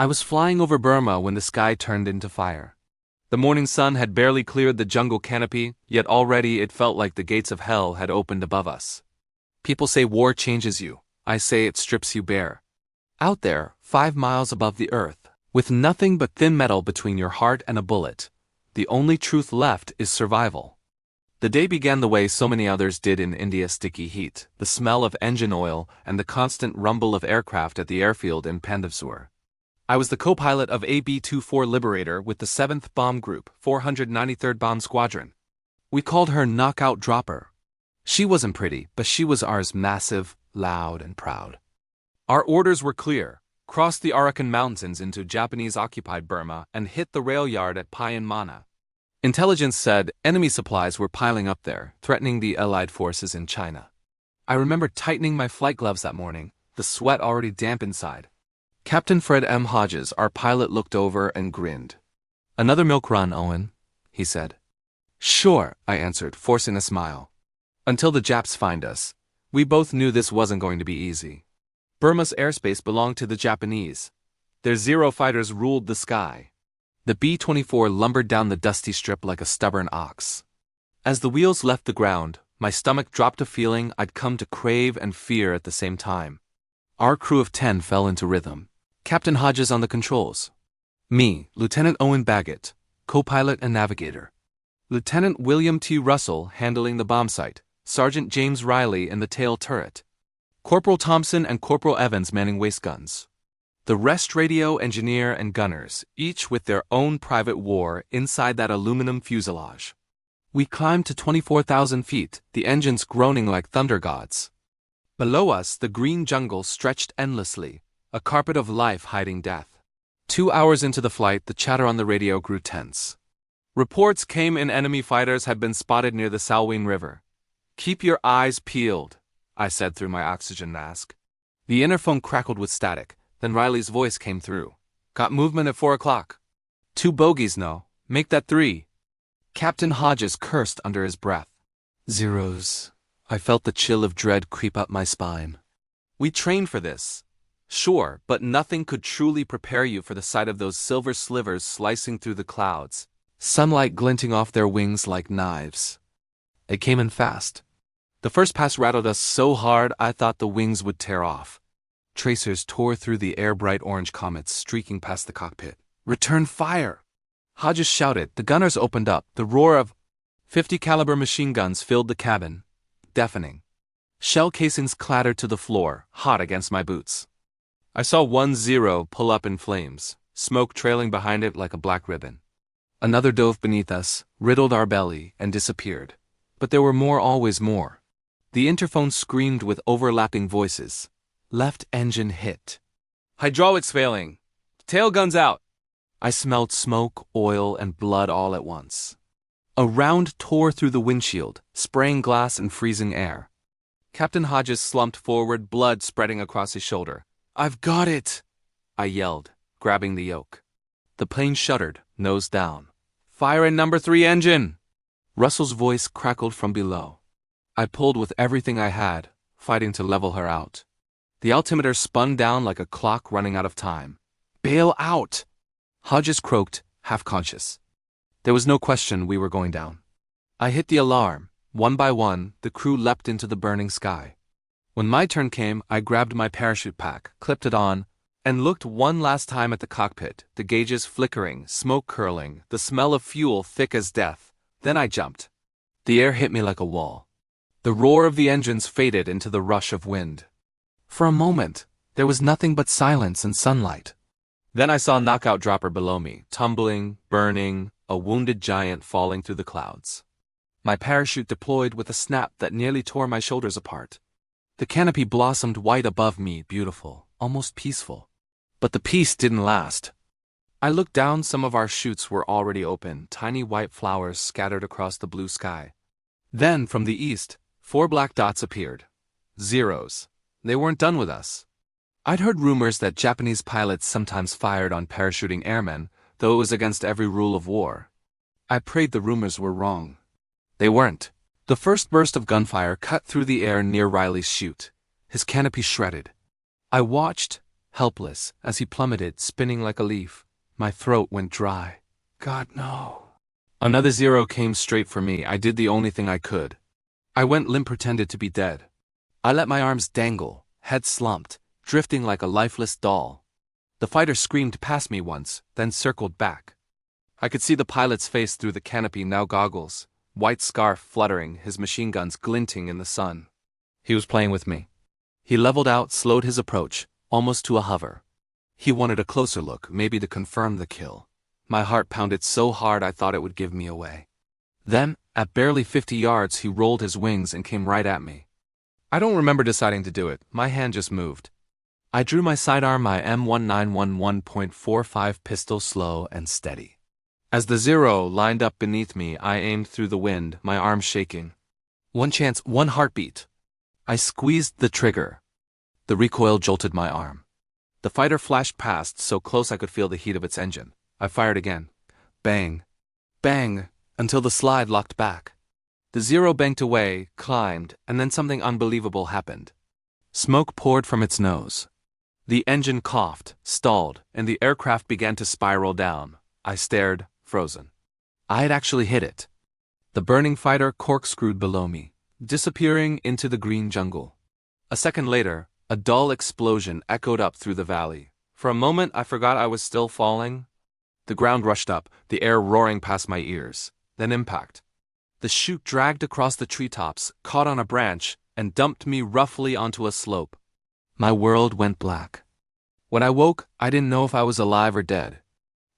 I was flying over Burma when the sky turned into fire. The morning sun had barely cleared the jungle canopy, yet already it felt like the gates of hell had opened above us. People say war changes you. I say it strips you bare. Out there, 5 miles above the earth, with nothing but thin metal between your heart and a bullet, the only truth left is survival. The day began the way so many others did in India's sticky heat, the smell of engine oil and the constant rumble of aircraft at the airfield in Pandavsur. I was the co-pilot of AB-24 Liberator with the 7th Bomb Group, 493rd Bomb Squadron. We called her Knockout Dropper. She wasn't pretty, but she was ours, massive, loud, and proud. Our orders were clear: cross the Arakan Mountains into Japanese-occupied Burma and hit the rail yard at Payan Mana. Intelligence said enemy supplies were piling up there, threatening the Allied forces in China. I remember tightening my flight gloves that morning, the sweat already damp inside. Captain Fred M. Hodges, our pilot, looked over and grinned. "Another milk run, Owen," he said. "Sure," I answered, forcing a smile. Until the Japs find us, we both knew this wasn't going to be easy. Burma's airspace belonged to the Japanese. Their Zero fighters ruled the sky. The B-24 lumbered down the dusty strip like a stubborn ox. As the wheels left the ground, my stomach dropped a feeling I'd come to crave and fear at the same time. Our crew of 10 fell into rhythm. Captain Hodges on the controls. Me, Lieutenant Owen Baggett, co-pilot and navigator. Lieutenant William T. Russell handling the bomb site. Sergeant James Riley in the tail turret. Corporal Thompson and Corporal Evans manning waist guns. The rest radio engineer and gunners, each with their own private war inside that aluminum fuselage. We climbed to 24,000 feet, the engines groaning like thunder gods. Below us, the green jungle stretched endlessly, a carpet of life hiding death. 2 hours into the flight, the chatter on the radio grew tense. Reports came in enemy fighters had been spotted near the Salween River. "Keep your eyes peeled," I said through my oxygen mask. The interphone crackled with static, then Riley's voice came through. "Got movement at 4 o'clock. 2 bogeys, no. Make that 3. Captain Hodges cursed under his breath. Zeros. I felt the chill of dread creep up my spine. We trained for this. Sure, but nothing could truly prepare you for the sight of those silver slivers slicing through the clouds, sunlight glinting off their wings like knives. It came in fast. The first pass rattled us so hard I thought the wings would tear off. Tracers tore through the air, bright orange comets streaking past the cockpit. "Return fire!" Hodges shouted. The gunners opened up. The roar of 50 caliber machine guns filled the cabin, deafening. Shell casings clattered to the floor, hot against my boots. I saw 1-0 pull up in flames, smoke trailing behind it like a black ribbon. Another dove beneath us, riddled our belly, and disappeared. But there were more, always more. The interphone screamed with overlapping voices. Left engine hit. Hydraulics failing. Tail guns out. I smelled smoke, oil, and blood all at once. A round tore through the windshield, spraying glass and freezing air. Captain Hodges slumped forward, blood spreading across his shoulder. "I've got it!" I yelled, grabbing the yoke. The plane shuddered, nose down. "Fire in number 3 engine!" Russell's voice crackled from below. I pulled with everything I had, fighting to level her out. The altimeter spun down like a clock running out of time. "Bail out!" Hodges croaked, half-conscious. There was no question we were going down. I hit the alarm. One by one, the crew leapt into the burning sky. When my turn came, I grabbed my parachute pack, clipped it on, and looked one last time at the cockpit, the gauges flickering, smoke curling, the smell of fuel thick as death. Then I jumped. The air hit me like a wall. The roar of the engines faded into the rush of wind. For a moment, there was nothing but silence and sunlight. Then I saw Knockout Dropper below me, tumbling, burning, a wounded giant falling through the clouds. My parachute deployed with a snap that nearly tore my shoulders apart. The canopy blossomed white above me, beautiful, almost peaceful. But the peace didn't last. I looked down, some of our chutes were already open, tiny white flowers scattered across the blue sky. Then, from the east, 4 black dots appeared. Zeros. They weren't done with us. I'd heard rumors that Japanese pilots sometimes fired on parachuting airmen, though it was against every rule of war. I prayed the rumors were wrong. They weren't. The first burst of gunfire cut through the air near Riley's chute. His canopy shredded. I watched, helpless, as he plummeted, spinning like a leaf. My throat went dry. God, no. Another Zero came straight for me. I did the only thing I could. I went limp, pretended to be dead. I let my arms dangle, head slumped, drifting like a lifeless doll. The fighter screamed past me once, then circled back. I could see the pilot's face through the canopy, now goggles, white scarf fluttering, his machine guns glinting in the sun. He was playing with me. He leveled out, slowed his approach, almost to a hover. He wanted a closer look, maybe to confirm the kill. My heart pounded so hard I thought it would give me away. Then, at barely 50 yards, he rolled his wings and came right at me. I don't remember deciding to do it, my hand just moved. I drew my sidearm, my M1911.45 pistol, slow and steady. As the Zero lined up beneath me, I aimed through the wind, my arm shaking. One chance, one heartbeat. I squeezed the trigger. The recoil jolted my arm. The fighter flashed past, so close I could feel the heat of its engine. I fired again. Bang. Bang, until the slide locked back. The Zero banked away, climbed, and then something unbelievable happened. Smoke poured from its nose. The engine coughed, stalled, and the aircraft began to spiral down. I stared, frozen. I had actually hit it. The burning fighter corkscrewed below me, disappearing into the green jungle. A second later, a dull explosion echoed up through the valley. For a moment, I forgot I was still falling. The ground rushed up, the air roaring past my ears. Then impact. The chute dragged across the treetops, caught on a branch, and dumped me roughly onto a slope. My world went black. When I woke, I didn't know if I was alive or dead.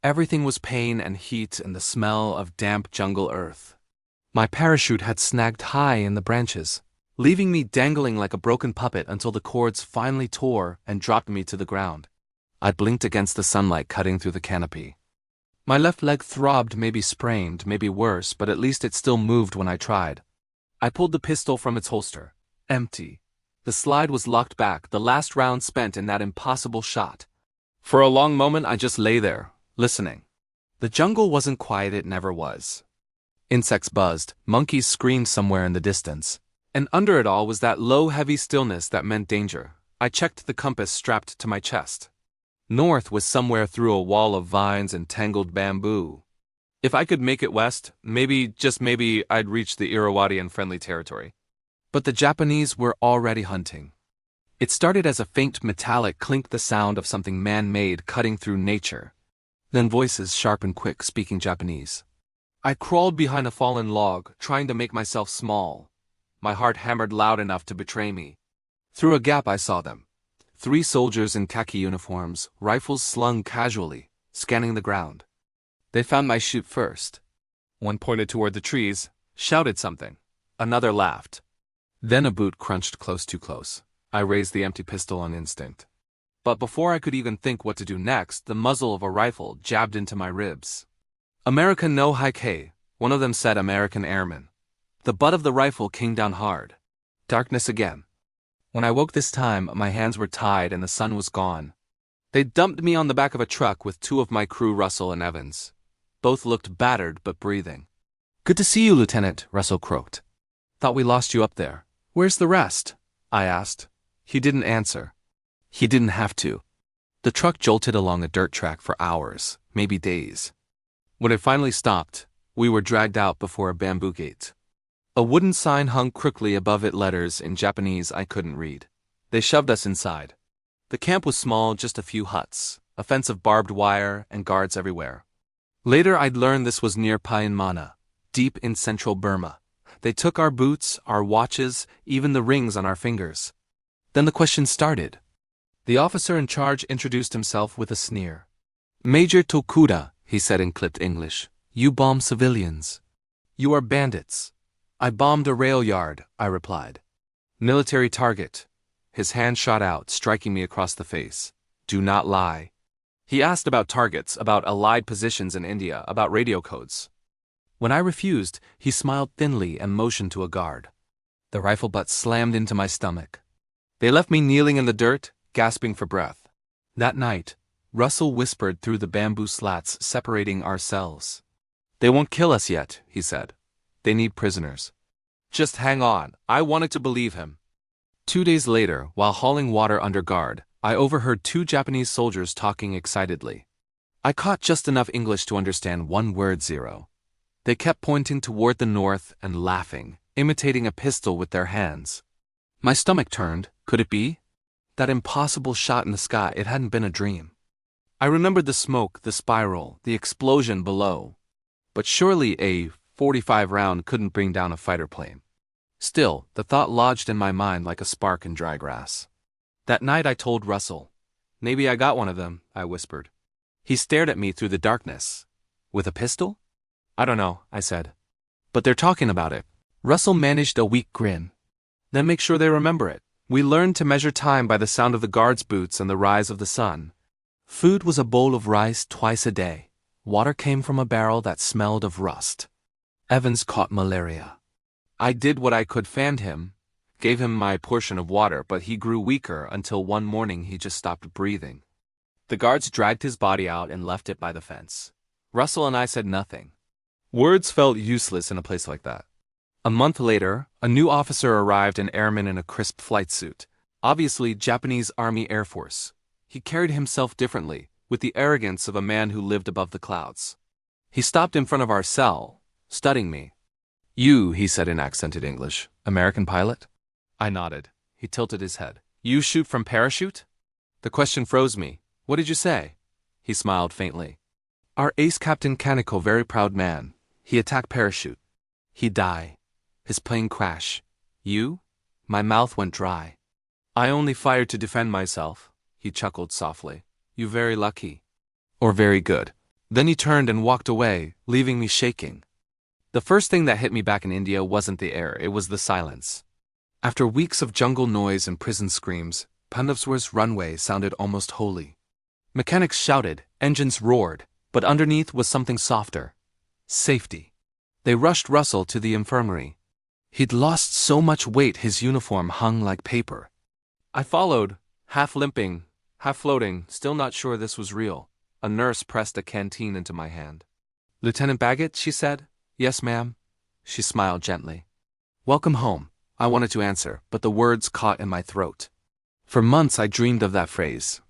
Everything was pain and heat and the smell of damp jungle earth. My parachute had snagged high in the branches, leaving me dangling like a broken puppet until the cords finally tore and dropped me to the ground. I blinked against the sunlight cutting through the canopy. My left leg throbbed, maybe sprained, maybe worse, but at least it still moved when I tried. I pulled the pistol from its holster. Empty. The slide was locked back, the last round spent in that impossible shot. For a long moment I just lay there, listening. The jungle wasn't quiet, it never was. Insects buzzed, monkeys screamed somewhere in the distance. And under it all was that low, heavy stillness that meant danger. I checked the compass strapped to my chest. North was somewhere through a wall of vines and tangled bamboo. If I could make it west, maybe, just maybe, I'd reach the Irrawaddy and friendly territory. But the Japanese were already hunting. It started as a faint metallic clink, the sound of something man-made cutting through nature. Then voices, sharp and quick, speaking Japanese. I crawled behind a fallen log, trying to make myself small. My heart hammered loud enough to betray me. Through a gap I saw them. 3 soldiers in khaki uniforms, rifles slung casually, scanning the ground. They found my chute first. One pointed toward the trees, shouted something. Another laughed. Then a boot crunched close, too close. I raised the empty pistol on instinct. But before I could even think what to do next, the muzzle of a rifle jabbed into my ribs. American no Hike, one of them said, American airman. The butt of the rifle came down hard. Darkness again. When I woke this time, my hands were tied and the sun was gone. They dumped me on the back of a truck with 2 of my crew, Russell and Evans. Both looked battered but breathing. Good to see you, Lieutenant, Russell croaked. Thought we lost you up there. Where's the rest? I asked. He didn't answer. He didn't have to. The truck jolted along a dirt track for hours, maybe days. When it finally stopped, we were dragged out before a bamboo gate. A wooden sign hung crookedly above it, letters in Japanese I couldn't read. They shoved us inside. The camp was small, just a few huts, a fence of barbed wire, and guards everywhere. Later I'd learned this was near Painmana, deep in central Burma. They took our boots, our watches, even the rings on our fingers. Then the questions started. The officer in charge introduced himself with a sneer. Major Tokuda, he said in clipped English. You bomb civilians. You are bandits. I bombed a rail yard, I replied. Military target. His hand shot out, striking me across the face. Do not lie. He asked about targets, about Allied positions in India, about radio codes. When I refused, he smiled thinly and motioned to a guard. The rifle butt slammed into my stomach. They left me kneeling in the dirt, gasping for breath. That night, Russell whispered through the bamboo slats separating our cells. They won't kill us yet, he said. They need prisoners. Just hang on. I wanted to believe him. 2 days later, while hauling water under guard, I overheard two Japanese soldiers talking excitedly. I caught just enough English to understand one word: zero. They kept pointing toward the north and laughing, imitating a pistol with their hands. My stomach turned. Could it be? That impossible shot in the sky, it hadn't been a dream. I remembered the smoke, the spiral, the explosion below. But surely a .45 round couldn't bring down a fighter plane. Still, the thought lodged in my mind like a spark in dry grass. That night I told Russell. "Maybe I got one of them," I whispered. He stared at me through the darkness. "With a pistol?" "I don't know," I said. "But they're talking about it." Russell managed a weak grin. "Then make sure they remember it. We learned to measure time by the sound of the guards' boots and the rise of the sun. Food was a bowl of rice twice a day. Water came from a barrel that smelled of rust. Evans caught malaria. I did what I could, fanned him, gave him my portion of water, but he grew weaker until one morning he just stopped breathing. The guards dragged his body out and left it by the fence. Russell and I said nothing. Words felt useless in a place like that. A month later, a new officer arrived, an airman in a crisp flight suit, obviously Japanese Army Air Force. He carried himself differently, with the arrogance of a man who lived above the clouds. He stopped in front of our cell, studying me. "You," he said in accented English, "American pilot?" I nodded. He tilted his head. "You shoot from parachute?" The question froze me. "What did you say?" He smiled faintly. "Our ace Captain Kaneko, very proud man. He attacked parachute. He die. His plane crash. You?" My mouth went dry. "I only fired to defend myself." He chuckled softly. "You very lucky." "Or very good." Then he turned and walked away, leaving me shaking. The first thing that hit me back in India wasn't the air, it was the silence. After weeks of jungle noise and prison screams, Pandavswar's runway sounded almost holy. Mechanics shouted, engines roared, but underneath was something softer. Safety. They rushed Russell to the infirmary. He'd lost so much weight his uniform hung like paper. I followed, half limping, half floating, still not sure this was real. A nurse pressed a canteen into my hand. "Lieutenant Baggett," she said. "Yes, ma'am." She smiled gently. "Welcome home." I wanted to answer, but the words caught in my throat. For months I dreamed of that phrase.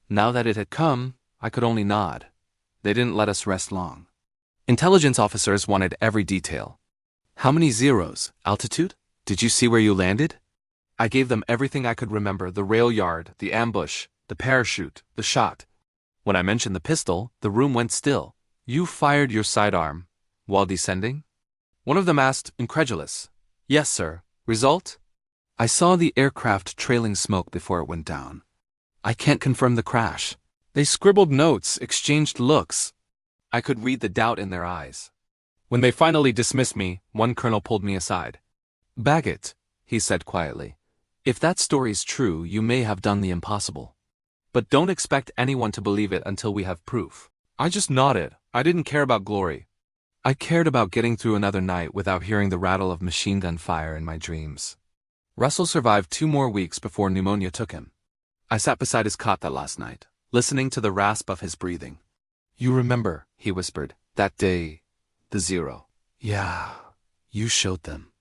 Now that it had come, I could only nod. They didn't let us rest long. Intelligence officers wanted every detail. "How many zeros? Altitude? Did you see where you landed?" I gave them everything I could remember: the rail yard, the ambush, the parachute, the shot. When I mentioned the pistol, the room went still. "You fired your sidearm while descending?" One of them asked, incredulous. "Yes, sir. Result?" "I saw the aircraft trailing smoke before it went down. I can't confirm the crash." They scribbled notes, exchanged looks. I could read the doubt in their eyes. When they finally dismissed me, one colonel pulled me aside. "Baggett," he said quietly, "if that story's true, you may have done the impossible. But don't expect anyone to believe it until we have proof." I just nodded. I didn't care about glory. I cared about getting through another night without hearing the rattle of machine gun fire in my dreams. Russell survived 2 more weeks before pneumonia took him. I sat beside his cot that last night, listening to the rasp of his breathing. "You remember," he whispered, "that day, the zero." "Yeah, you showed them.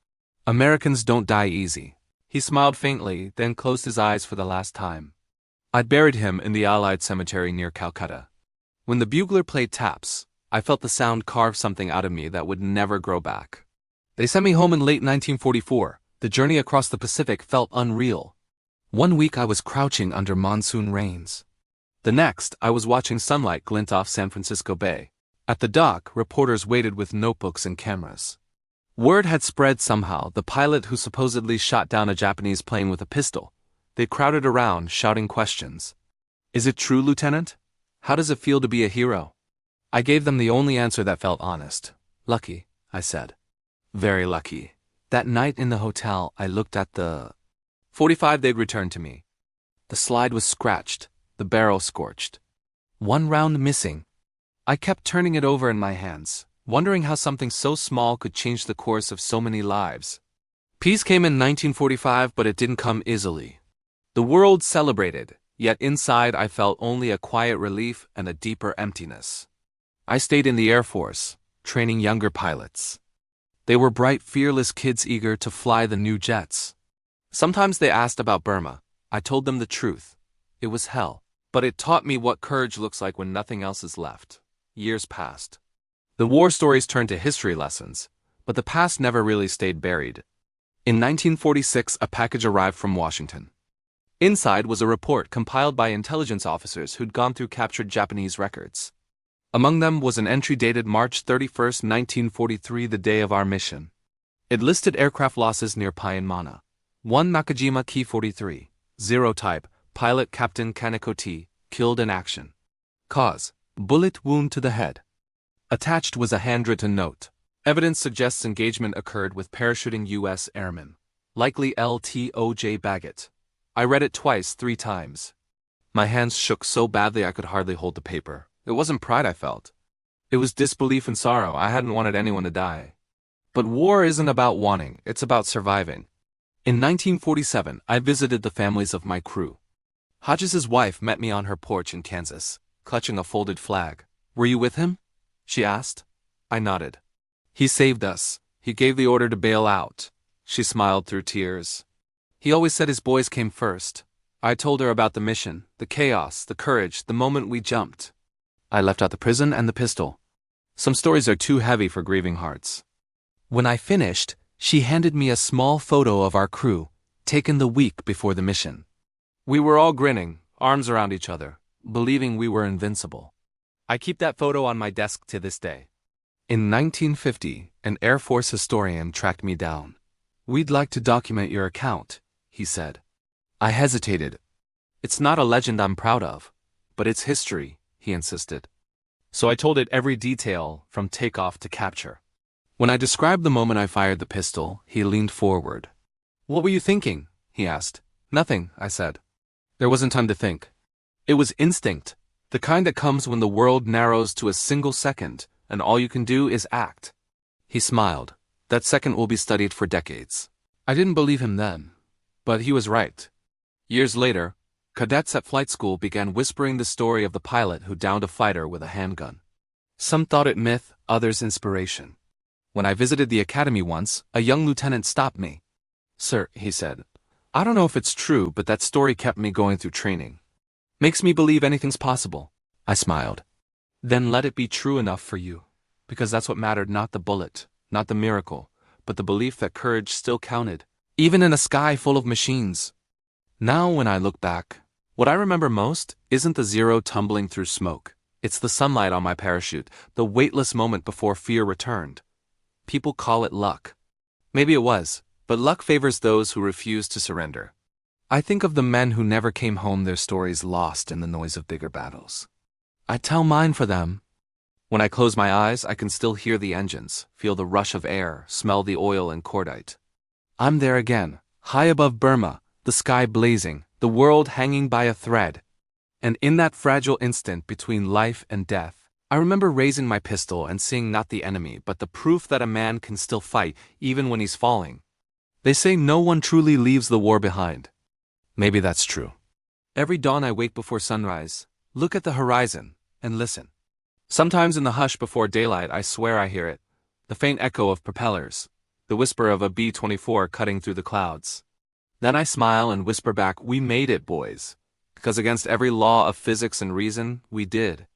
Americans don't die easy." He smiled faintly, then closed his eyes for the last time. I'd buried him in the Allied cemetery near Calcutta. When the bugler played taps, I felt the sound carve something out of me that would never grow back. They sent me home in late 1944. The journey across the Pacific felt unreal. One week I was crouching under monsoon rains. The next, I was watching sunlight glint off San Francisco Bay. At the dock, reporters waited with notebooks and cameras. Word had spread somehow, the pilot who supposedly shot down a Japanese plane with a pistol. They crowded around, shouting questions. "Is it true, Lieutenant? How does it feel to be a hero?" I gave them the only answer that felt honest. "Lucky," I said. "Very lucky." That night in the hotel, I looked at the .45 they'd returned to me. The slide was scratched, the barrel scorched. One round missing. I kept turning it over in my hands, wondering how something so small could change the course of so many lives. Peace came in 1945, but it didn't come easily. The world celebrated, yet inside I felt only a quiet relief and a deeper emptiness. I stayed in the Air Force, training younger pilots. They were bright, fearless kids eager to fly the new jets. Sometimes they asked about Burma. I told them the truth. It was hell. But it taught me what courage looks like when nothing else is left. Years passed. The war stories turned to history lessons, but the past never really stayed buried. In 1946, a package arrived from Washington. Inside was a report compiled by intelligence officers who'd gone through captured Japanese records. Among them was an entry dated March 31, 1943, the day of our mission. It listed aircraft losses near Paianmana. 1 Nakajima Ki 43, 0 type, pilot Captain Kaneko T, killed in action. Cause: bullet wound to the head. Attached was a handwritten note. Evidence suggests engagement occurred with parachuting U.S. airmen, likely LTOJ Baggett. I read it twice, 3 times. My hands shook so badly I could hardly hold the paper. It wasn't pride I felt. It was disbelief and sorrow. I hadn't wanted anyone to die. But war isn't about wanting, it's about surviving. In 1947, I visited the families of my crew. Hodges' wife met me on her porch in Kansas, clutching a folded flag. "Were you with him?" she asked. I nodded. "He saved us. He gave the order to bail out." She smiled through tears. "He always said his boys came first." I told her about the mission, the chaos, the courage, the moment we jumped. I left out the prison and the pistol. Some stories are too heavy for grieving hearts. When I finished, she handed me a small photo of our crew, taken the week before the mission. We were all grinning, arms around each other, believing we were invincible. I keep that photo on my desk to this day. In 1950, an Air Force historian tracked me down. "We'd like to document your account," he said. I hesitated. "It's not a legend I'm proud of, but it's history," he insisted. So I told it every detail, from takeoff to capture. When I described the moment I fired the pistol, he leaned forward. "What were you thinking?" he asked. "Nothing," I said. There wasn't time to think. It was instinct, the kind that comes when the world narrows to a single second, and all you can do is act. He smiled. That second will be studied for decades. I didn't believe him then, but he was right. Years later, cadets at flight school began whispering the story of the pilot who downed a fighter with a handgun. Some thought it myth, others inspiration. When I visited the academy once, a young lieutenant stopped me. "Sir," he said, "I don't know if it's true, but that story kept me going through training. Makes me believe anything's possible." I smiled. "Then let it be true enough for you, because that's what mattered, not the bullet, not the miracle, but the belief that courage still counted, even in a sky full of machines." Now when I look back, what I remember most isn't the Zero tumbling through smoke. It's the sunlight on my parachute, the weightless moment before fear returned. People call it luck. Maybe it was, but luck favors those who refuse to surrender. I think of the men who never came home, their stories lost in the noise of bigger battles. I tell mine for them. When I close my eyes, I can still hear the engines, feel the rush of air, smell the oil and cordite. I'm there again, high above Burma, the sky blazing, the world hanging by a thread. And in that fragile instant between life and death, I remember raising my pistol and seeing not the enemy, but the proof that a man can still fight even when he's falling. They say no one truly leaves the war behind. Maybe that's true. Every dawn I wake before sunrise, look at the horizon, and listen. Sometimes in the hush before daylight I swear I hear it, the faint echo of propellers, the whisper of a B-24 cutting through the clouds. Then I smile and whisper back, "We made it, boys." Because against every law of physics and reason, we did.